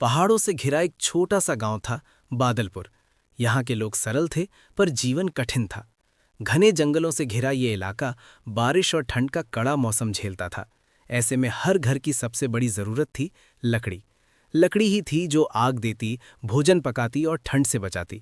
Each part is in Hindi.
पहाड़ों से घिरा एक छोटा सा गांव था, बादलपुर। यहाँ के लोग सरल थे, पर जीवन कठिन था। घने जंगलों से घिरा ये इलाका बारिश और ठंड का कड़ा मौसम झेलता था। ऐसे में हर घर की सबसे बड़ी जरूरत थी लकड़ी। लकड़ी ही थी जो आग देती, भोजन पकाती और ठंड से बचाती।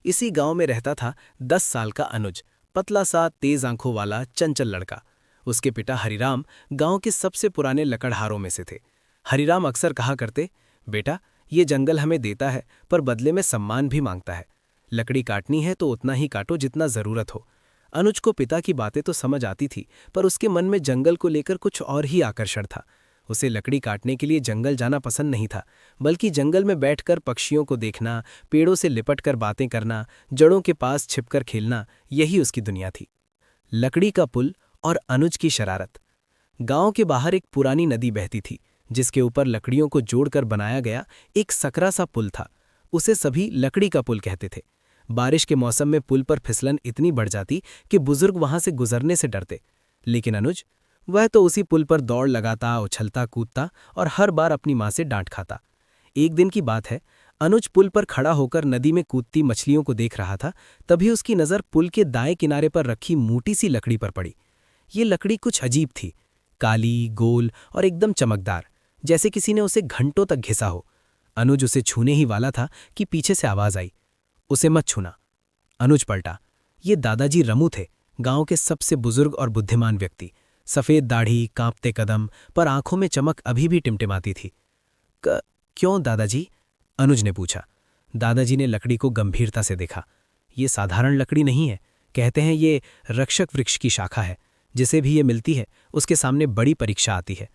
इसी गांव में रहता था 10 साल का अनुज, पतला सा तेज आंखों वाला चंचल लड़का। उसके पिता हरिराम गांव के सबसे पुराने लकड़हारों में से थे। हरिराम अक्सर कहा करते, बेटा, ये जंगल हमें देता है, पर बदले में सम्मान भी मांगता है। लकड़ी काटनी है तो उतना ही काटो जितना जरूरत हो। अनुज को पिता की बातें तो समझ आती थी, पर उसके मन में जंगल को लेकर कुछ और ही आकर्षण था। उसे लकड़ी काटने के लिए जंगल जाना पसंद नहीं था, बल्कि जंगल में बैठकर पक्षियों को देखना, पेड़ों से लिपटकर बातें करना, जड़ों के पास छिपकर खेलना, यही उसकी दुनिया थी। लकड़ी का पुल और अनुज की शरारत। गांव के बाहर एक पुरानी नदी बहती थी, जिसके ऊपर लकड़ियों को जोड़कर बनाया गया एक सकरा सा पुल था। उसे सभी लकड़ी का पुल कहते थे। बारिश के मौसम में पुल पर फिसलन इतनी बढ़ जाती कि बुजुर्ग वहां से गुजरने से डरते। लेकिन अनुज, वह तो उसी पुल पर दौड़ लगाता, उछलता कूदता और हर बार अपनी मां से डांट खाता। एक दिन की बात है, अनुज पुल पर खड़ा होकर नदी में कूदती मछलियों को देख रहा था। तभी उसकी नज़र पुल के दाएं किनारे पर रखी मोटी सी लकड़ी पर पड़ी। ये लकड़ी कुछ अजीब थी, काली, गोल और एकदम चमकदार, जैसे किसी ने उसे घंटों तक घिसा हो। अनुज उसे छूने ही वाला था कि पीछे से आवाज आई, उसे मत छूना। अनुज पलटा। ये दादाजी रमू थे, गांव के सबसे बुजुर्ग और बुद्धिमान व्यक्ति। सफेद दाढ़ी, कांपते कदम, पर आंखों में चमक अभी भी टिमटिमाती थी। क्यों दादाजी? अनुज ने पूछा। दादाजी ने लकड़ी को गंभीरता से देखा। ये साधारण लकड़ी नहीं है, कहते हैं ये रक्षक वृक्ष की शाखा है। जिसे भी ये मिलती है, उसके सामने बड़ी परीक्षा आती है।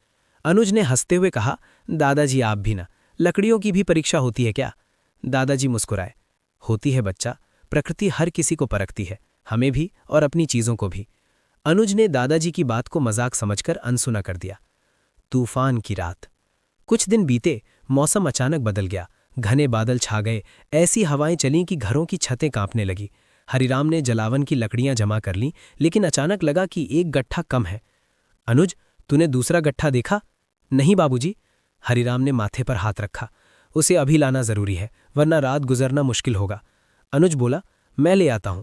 अनुज ने हंसते हुए कहा, दादाजी आप भी ना, लकड़ियों की भी परीक्षा होती है क्या? दादाजी मुस्कुराए। होती है बच्चा, प्रकृति हर किसी को परखती है, हमें भी और अपनी चीजों को भी। अनुज ने दादाजी की बात को मजाक समझकर अनसुना कर दिया। तूफान की रात। कुछ दिन बीते, मौसम अचानक बदल गया। घने बादल छा गए, ऐसी हवाएं चलीं कि घरों की छतें कांपने लगी। हरिराम ने जलावन की लकड़ियां जमा कर लीं, लेकिन अचानक लगा कि एक गट्ठा कम है। अनुज, तूने दूसरा गट्ठा देखा? नहीं बाबूजी। हरिराम ने माथे पर हाथ रखा। उसे अभी लाना जरूरी है, वरना रात गुजरना मुश्किल होगा। अनुज बोला, मैं ले आता हूं।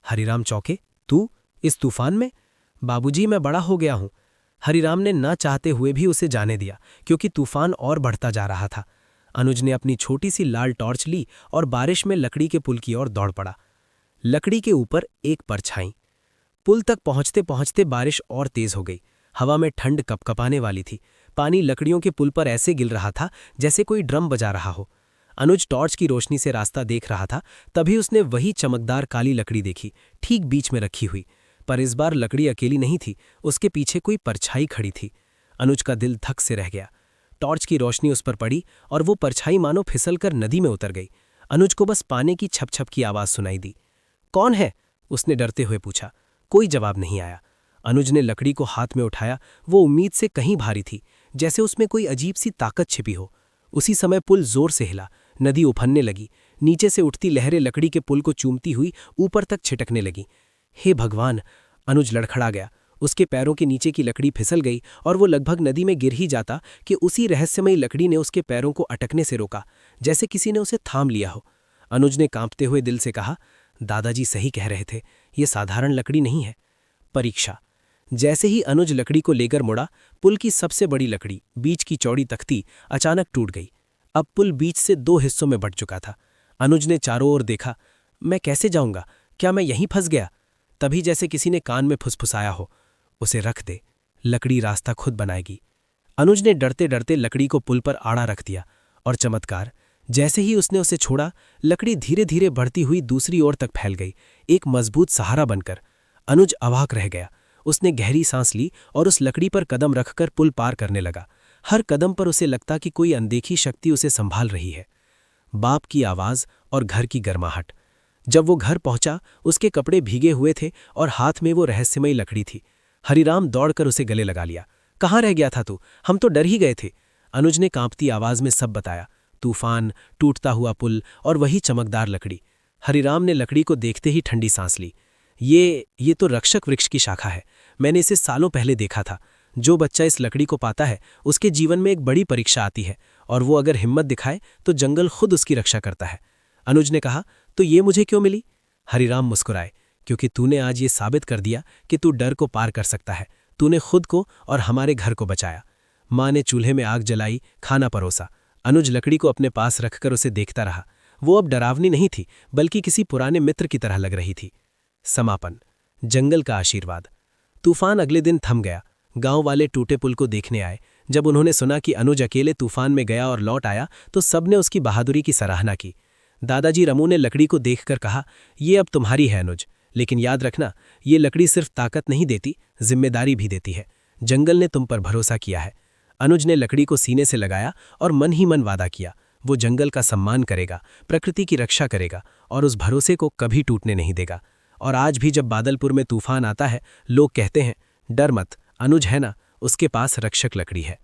हरिराम चौंके, तू इस तूफान में? बाबूजी, मैं बड़ा हो गया हूं। हरिराम ने ना चाहते हुए भी उसे जाने दिया, क्योंकि तूफान और बढ़ता जा रहा था। अनुज ने अपनी छोटी सी लाल टॉर्च ली और बारिश में लकड़ी के पुल की ओर दौड़ पड़ा। लकड़ी के ऊपर एक परछाई। पुल तक पहुंचते पहुंचते बारिश और तेज हो गई। हवा में ठंड कपकपाने वाली थी। पानी लकड़ियों के पुल पर ऐसे गिर रहा था जैसे कोई ड्रम बजा रहा हो। अनुज टॉर्च की रोशनी से रास्ता देख रहा था, तभी उसने वही चमकदार काली लकड़ी देखी, ठीक बीच में रखी हुई। पर इस बार लकड़ी अकेली नहीं थी, उसके पीछे कोई परछाई खड़ी थी। अनुज का दिल धक से रह गया। टॉर्च की रोशनी उस पर पड़ी और वो परछाई मानो फिसलकर नदी में उतर गई। अनुज को बस पानी की छप छप की आवाज सुनाई दी। कौन है? उसने डरते हुए पूछा। कोई जवाब नहीं आया। अनुज ने लकड़ी को हाथ में उठाया। वो उम्मीद से कहीं भारी थी, जैसे उसमें कोई अजीब सी ताकत छिपी हो। उसी समय पुल जोर से हिला, नदी उफनने लगी। नीचे से उठती लहरें लकड़ी के पुल को चूमती हुई ऊपर तक छिटकने लगी। हे भगवान! अनुज लड़खड़ा गया। उसके पैरों के नीचे की लकड़ी फिसल गई और वो लगभग नदी में गिर ही जाता कि उसी रहस्यमयी लकड़ी ने उसके पैरों को अटकने से रोका, जैसे किसी ने उसे थाम लिया हो। अनुज ने कांपते हुए दिल से कहा, दादाजी सही कह रहे थे, ये साधारण लकड़ी नहीं है। परीक्षा। जैसे ही अनुज लकड़ी को लेकर मुड़ा, पुल की सबसे बड़ी लकड़ी, बीच की चौड़ी तख्ती, अचानक टूट गई। अब पुल बीच से 2 हिस्सों में बंट चुका था। अनुज ने चारों ओर देखा। मैं कैसे जाऊंगा? क्या मैं यहीं फंस गया? तभी जैसे किसी ने कान में फुसफुसाया हो, उसे रख दे, लकड़ी रास्ता खुद बनाएगी। अनुज ने डरते डरते लकड़ी को पुल पर आड़ा रख दिया, और चमत्कार, जैसे ही उसने उसे छोड़ा, लकड़ी धीरे धीरे बढ़ती हुई दूसरी ओर तक फैल गई, एक मजबूत सहारा बनकर। अनुज अवाक रह गया। उसने गहरी सांस ली और उस लकड़ी पर कदम रखकर पुल पार करने लगा। हर कदम पर उसे लगता कि कोई अनदेखी शक्ति उसे संभाल रही है। बाप की आवाज और घर की गर्माहट। जब वो घर पहुंचा, उसके कपड़े भीगे हुए थे और हाथ में वो रहस्यमयी लकड़ी थी। हरिराम दौड़कर उसे गले लगा लिया। कहाँ रह गया था तू? हम तो डर ही गए थे। अनुज ने कांपती आवाज में सब बताया, तूफान, टूटता हुआ पुल और वही चमकदार लकड़ी। हरिराम ने लकड़ी को देखते ही ठंडी सांस ली। ये तो रक्षक वृक्ष की शाखा है। मैंने इसे सालों पहले देखा था, जो बच्चा इस लकड़ी को पाता है उसके जीवन में एक बड़ी परीक्षा आती है, और वो अगर हिम्मत दिखाए तो जंगल खुद उसकी रक्षा करता है। अनुज ने कहा, तो ये मुझे क्यों मिली? हरिराम मुस्कुराए, क्योंकि तूने आज ये साबित कर दिया कि तू डर को पार कर सकता है। तूने खुद को और हमारे घर को बचाया। माँ ने चूल्हे में आग जलाई, खाना परोसा। अनुज लकड़ी को अपने पास रखकर उसे देखता रहा। वो अब डरावनी नहीं थी, बल्कि किसी पुराने मित्र की तरह लग रही थी। समापन। जंगल का आशीर्वाद। तूफान अगले दिन थम गया। गांव वाले टूटे पुल को देखने आए। जब उन्होंने सुना कि अनुज अकेले तूफान में गया और लौट आया तो सबने उसकी बहादुरी की सराहना की। दादाजी रमू ने लकड़ी को देखकर कहा, ये अब तुम्हारी है अनुज, लेकिन याद रखना, ये लकड़ी सिर्फ ताकत नहीं देती, जिम्मेदारी भी देती है। जंगल ने तुम पर भरोसा किया है। अनुज ने लकड़ी को सीने से लगाया और मन ही मन वादा किया, वो जंगल का सम्मान करेगा, प्रकृति की रक्षा करेगा और उस भरोसे को कभी टूटने नहीं देगा। और आज भी जब बादलपुर में तूफान आता है, लोग कहते हैं, डर मत, अनुज है ना, उसके पास रक्षक लकड़ी है।